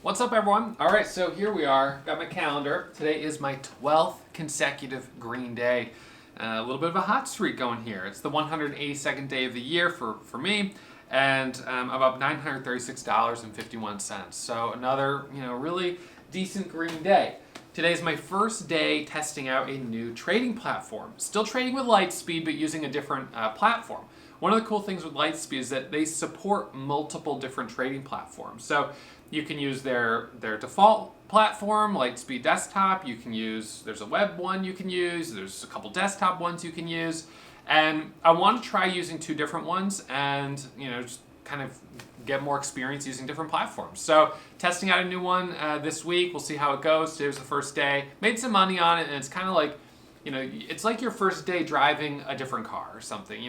What's up, everyone? All right, so here we are. Got my calendar. Today is my 12th consecutive green day. A little bit of a hot streak going here. It's the 182nd day of the year for me, and I'm up $936.51. So another, really decent green day. Today's my first day testing out a new trading platform. Still trading with Lightspeed, but using a different platform. One of the cool things with Lightspeed is that they support multiple different trading platforms. So you can use their default platform, Lightspeed Desktop. You can use, there's a web one you can use, there's a couple desktop ones you can use. And I want to try using two different ones and, just kind of get more experience using different platforms. So testing out a new one this week. We'll see how it goes. Today was the first day. Made some money on it, and it's kind of like, it's like your first day driving a different car or something.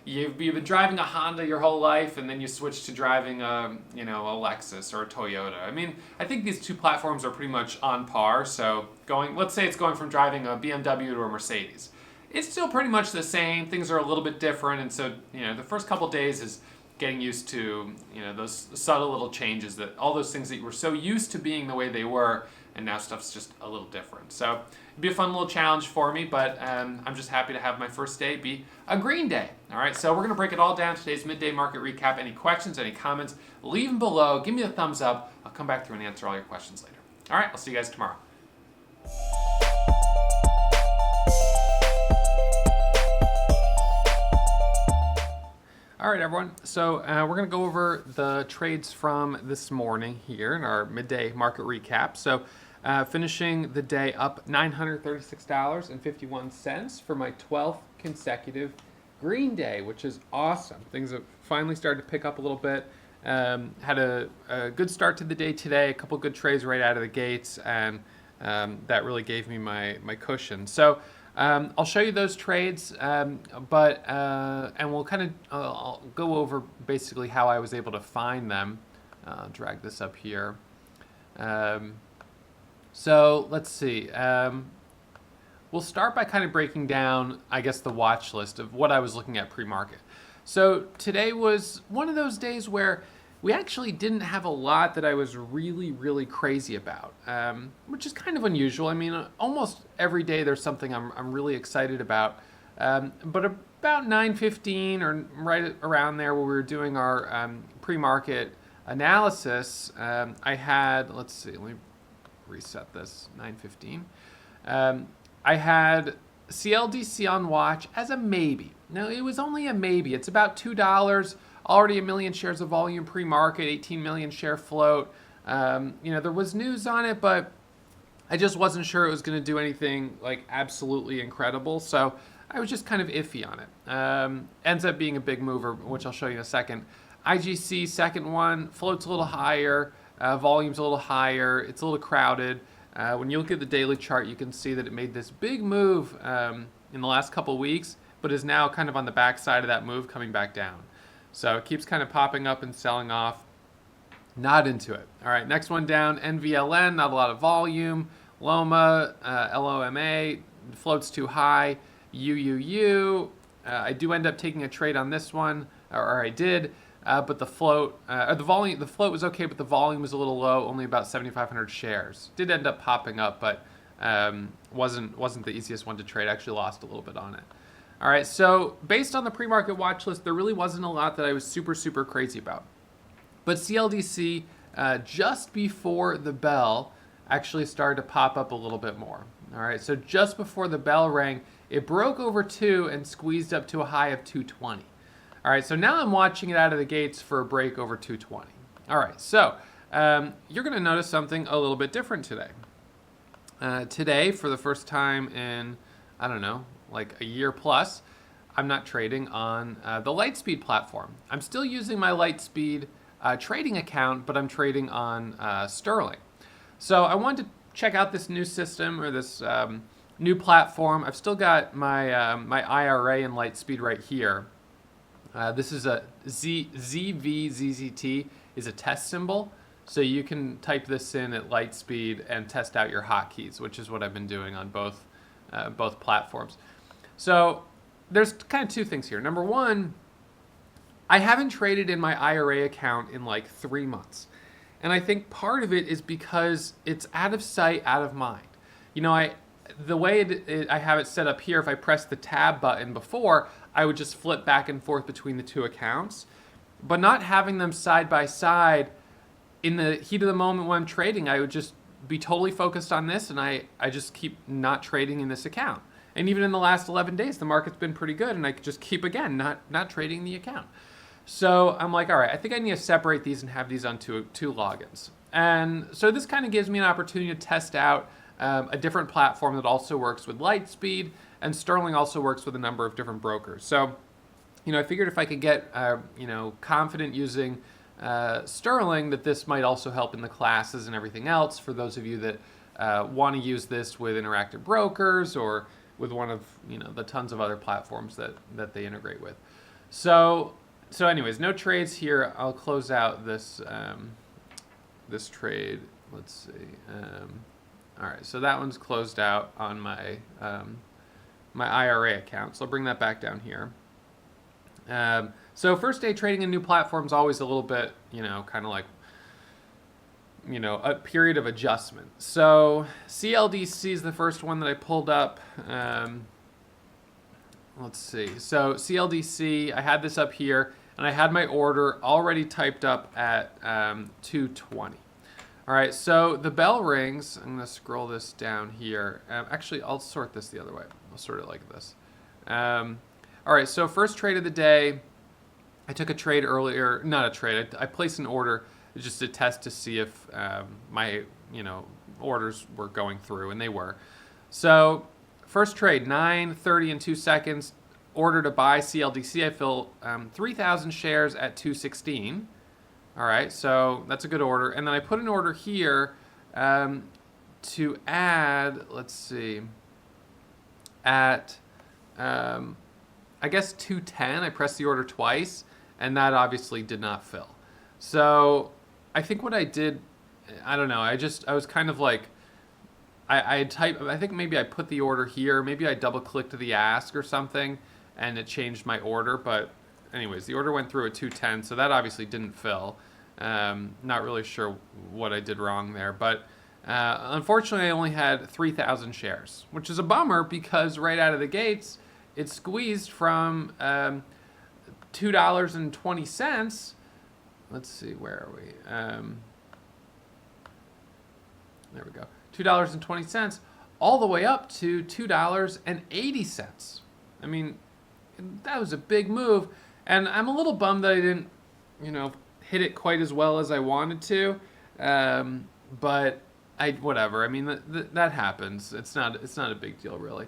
You've been driving a Honda your whole life, and then you switch to driving a Lexus or a Toyota. I mean, I think these two platforms are pretty much on par. So let's say it's going from driving a BMW to a Mercedes. It's still pretty much the same. Things are a little bit different, and so the first couple days is getting used to those subtle little changes, that all those things that you were so used to being the way they were, and now stuff's just a little different. So it'd be a fun little challenge for me, but I'm just happy to have my first day be a green day. All right, so we're going to break it all down. Today's midday market recap. Any questions, any comments, leave them below. Give me a thumbs up. I'll come back through and answer all your questions later. All right, I'll see you guys tomorrow. All right, everyone. So we're going to go over the trades from this morning here in our midday market recap. So finishing the day up $936.51 for my 12th consecutive green day, which is awesome. Things have finally started to pick up a little bit. Had a good start to the day today, a couple good trades right out of the gates, and that really gave me my cushion. So I'll show you those trades, and we'll kind of I'll go over basically how I was able to find them. I'll drag this up here. So let's see. We'll start by kind of breaking down, I guess, the watch list of what I was looking at pre-market. So today was one of those days where we actually didn't have a lot that I was really, really crazy about, which is kind of unusual. I mean, almost every day there's something I'm really excited about. But about 9:15 or right around there, where we were doing our pre-market analysis, I had, let's see, let me reset this, 9:15. I had CLDC on watch as a maybe. Now, it was only a maybe. It's about $2, already 1 million shares of volume pre-market, 18 million share float. There was news on it, but I just wasn't sure it was going to do anything like absolutely incredible. So I was just kind of iffy on it. Ends up being a big mover, which I'll show you in a second. IGC, second one, float's a little higher, volume's a little higher, it's a little crowded. When you look at the daily chart, you can see that it made this big move in the last couple weeks, but is now kind of on the backside of that move, coming back down. So it keeps kind of popping up and selling off. Not into it. All right, next one down, NVLN, not a lot of volume. Loma, LOMA, float's too high. UUU, I do end up taking a trade on this one, or I did. But the float, the float was okay, but the volume was a little low, only about 7,500 shares. Did end up popping up, but wasn't the easiest one to trade. Actually lost a little bit on it. All right, so based on the pre-market watch list, there really wasn't a lot that I was super, super crazy about. But CLDC, just before the bell, actually started to pop up a little bit more. All right, so just before the bell rang, it broke over 2 and squeezed up to a high of 220. All right, so now I'm watching it out of the gates for a break over 220. All right, so you're going to notice something a little bit different today. Today, for the first time in, I don't know, like a year plus, I'm not trading on the Lightspeed platform. I'm still using my Lightspeed trading account, but I'm trading on Sterling. So I wanted to check out this new system, or this new platform. I've still got my my IRA in Lightspeed right here. This is a ZVZZT is a test symbol. So you can type this in at Lightspeed and test out your hotkeys, which is what I've been doing on both platforms. So there's kind of two things here. Number one, I haven't traded in my IRA account in like 3 months. And I think part of it is because it's out of sight, out of mind. You know, the way I have it set up here, if I press the tab button before, I would just flip back and forth between the two accounts. But not having them side by side, in the heat of the moment when I'm trading, I would just be totally focused on this, and I just keep not trading in this account. And even in the last 11 days, the market's been pretty good, and I could just keep, again, not trading the account. So I'm like, all right, I think I need to separate these and have these on two logins. And so this kind of gives me an opportunity to test out a different platform that also works with Lightspeed, and Sterling also works with a number of different brokers. So, you know, I figured if I could get, confident using Sterling, that this might also help in the classes and everything else for those of you that want to use this with Interactive Brokers or with one of, the tons of other platforms that they integrate with. So anyways, no trades here. I'll close out this this trade. Let's see. All right, so that one's closed out on my my IRA account. So I'll bring that back down here. So first day trading in new platforms always a little bit, kind of like, a period of adjustment. So CLDC is the first one that I pulled up. Let's see. So CLDC, I had this up here, and I had my order already typed up at 220. All right, so the bell rings. I'm going to scroll this down here. Actually, I'll sort this the other way. I'll sort it like this. All right, so first trade of the day. I took a trade earlier. Not a trade. I placed an order just to test to see if my orders were going through, and they were. So first trade, 9:30 and 2 seconds. Order to buy CLDC. I fill 3,000 shares at 216. All right, so that's a good order. And then I put an order here to add, let's see, at, I guess 210. I pressed the order twice, and that obviously did not fill. So I think what I did, I don't know, I was kind of like, I think maybe I put the order here, maybe I double clicked the ask or something, and it changed my order. But anyways, the order went through at 210, so that obviously didn't fill. Not really sure what I did wrong there, but unfortunately I only had 3,000 shares, which is a bummer because right out of the gates, it squeezed from $2.20. Let's see, where are we? There we go. $2.20 all the way up to $2.80. I mean, that was a big move, and I'm a little bummed that I didn't, hit it quite as well as I wanted to. But whatever. I mean, that happens. It's not a big deal really.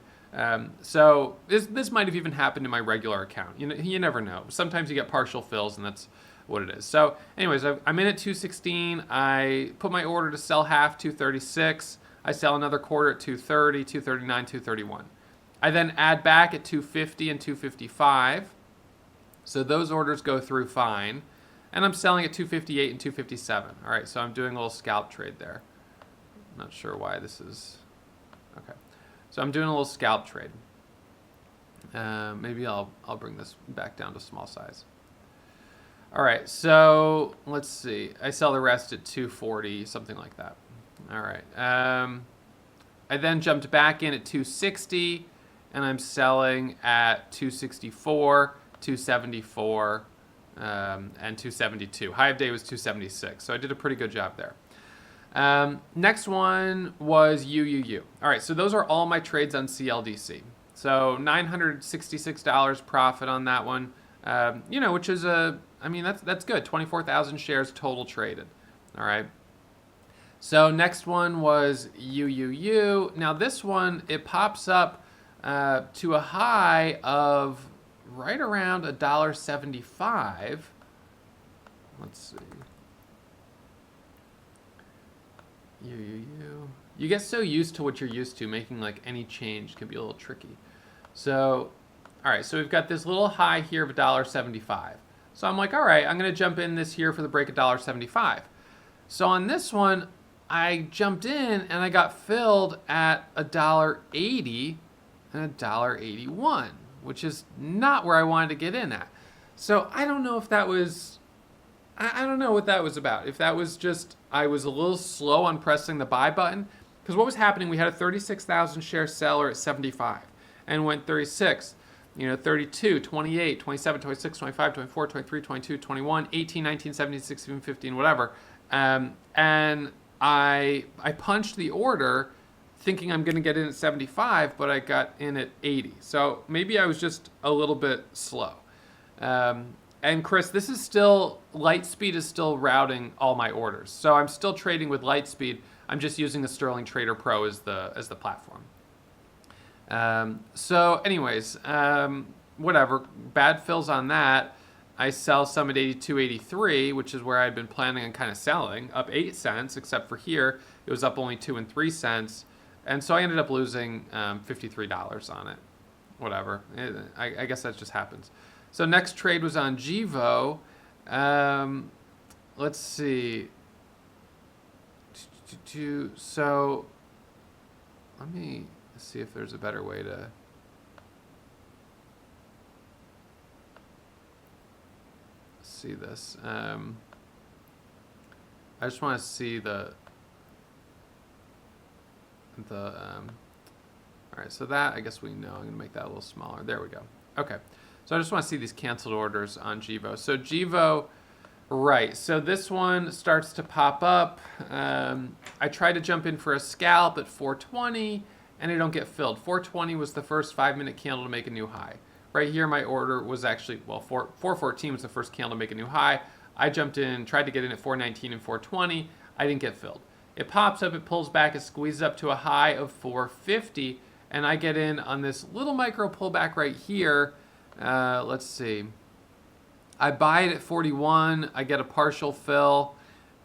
So this might have even happened in my regular account. You never know. Sometimes you get partial fills, and that's what it is. So anyways, I'm in at 216. I put my order to sell half, 236. I sell another quarter at 230, 239, 231. I then add back at 250 and 255. So those orders go through fine. And I'm selling at 258 and 257. All right, so I'm doing a little scalp trade there. I'm not sure why this is. Okay. So I'm doing a little scalp trade. Maybe I'll bring this back down to small size. All right, so let's see. I sell the rest at 240, something like that. All right. I then jumped back in at 260, and I'm selling at 264, 274, and 272. High of day was 276, so I did a pretty good job there. Next one was UUU. All right, so those are all my trades on CLDC. So $966 profit on that one, which is that's good. 24,000 shares total traded. All right. So next one was UUU. Now this one, it pops up to a high of right around $1.75. Let's see. You get so used to what you're used to, making like any change can be a little tricky. So, all right, so we've got this little high here of $1.75. So I'm like, all right, I'm going to jump in this here for the break of $1.75. So on this one, I jumped in and I got filled at $1.80 and $1.81, which is not where I wanted to get in at. So I don't know if that was, I don't know what that was about. If that was just I was a little slow on pressing the buy button because what was happening, we had a 36,000 share seller at 75 and went 36, 32, 28, 27, 26, 25, 24, 23, 22, 21, 18, 19, 17, 16, 15, whatever. And I punched the order thinking I'm going to get in at 75, but I got in at 80. So maybe I was just a little bit slow. And Chris, this is still, Lightspeed is still routing all my orders. So I'm still trading with Lightspeed. I'm just using the Sterling Trader Pro as the platform. So anyways, whatever, bad fills on that. I sell some at 82.83, which is where I'd been planning on kind of selling, up 8 cents, except for here, it was up only 2 and 3 cents. And so I ended up losing $53 on it. Whatever, I guess that just happens. So next trade was on Jivo. Let's see. So let me see if there's a better way to see this. I just want to see the all right, so that I guess we know. I'm gonna make that a little smaller. There we go. Okay, so I just want to see these canceled orders on Jivo. So Jivo, right, so this one starts to pop up. I tried to jump in for a scalp at 420 and I don't get filled. 420 was the first 5-minute candle to make a new high. Right here, my order was actually, well, 414 was the first candle to make a new high. I jumped in, tried to get in at 419 and 420. I didn't get filled. It pops up, it pulls back, it squeezes up to a high of 450, and I get in on this little micro pullback right here. Let's see. I buy it at 41, I get a partial fill,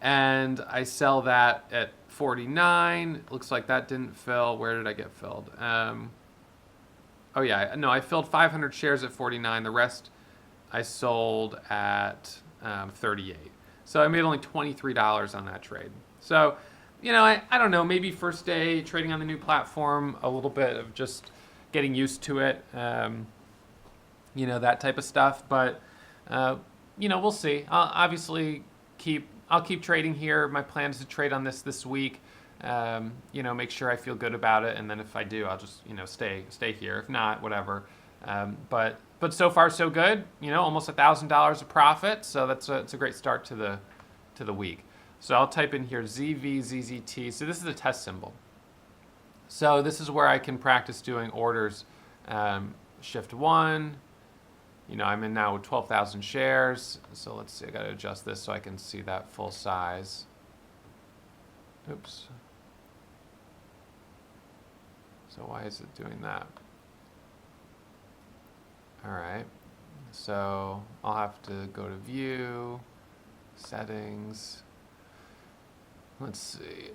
and I sell that at 49. Looks like that didn't fill. Where did I get filled? Oh yeah, no, I filled 500 shares at 49. The rest I sold at 38. So I made only $23 on that trade. So, I don't know, maybe first day trading on the new platform, a little bit of just getting used to it, that type of stuff. But, we'll see. I'll keep trading here. My plan is to trade on this week. Make sure I feel good about it, and then if I do, I'll just stay here. If not, whatever. But so far so good. Almost $1,000 of profit. So it's a great start to the week. So I'll type in here ZVZZT. So this is a test symbol. So this is where I can practice doing orders. Shift 1. I'm in now with 12,000 shares. So let's see. I got to adjust this so I can see that full size. Oops. So why is it doing that? All right. So I'll have to go to View, Settings. Let's see.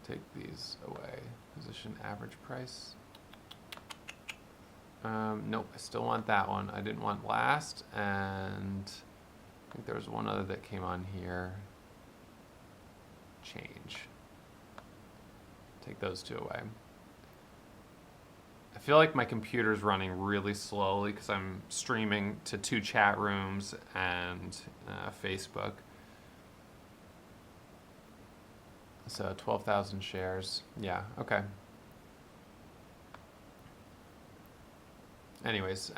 Take these away. Position average price. Nope, I still want that one. I didn't want last, and I think there was one other that came on here. Change. Take those two away. I feel like my computer's running really slowly because I'm streaming to 2 chat rooms and Facebook. So 12,000 shares. Yeah, okay. Anyways,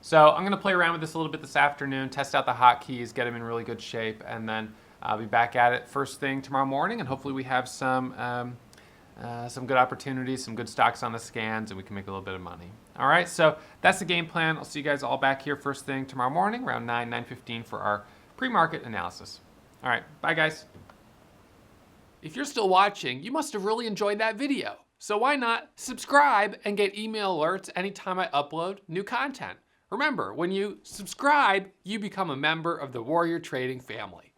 so I'm going to play around with this a little bit this afternoon, test out the hotkeys, get them in really good shape, and then I'll be back at it first thing tomorrow morning, and hopefully we have some good opportunities, some good stocks on the scans, and we can make a little bit of money. All right, so that's the game plan. I'll see you guys all back here first thing tomorrow morning, around 9:15 for our pre-market analysis. All right, bye guys. If you're still watching, you must have really enjoyed that video. So why not subscribe and get email alerts anytime I upload new content? Remember, when you subscribe, you become a member of the Warrior Trading family.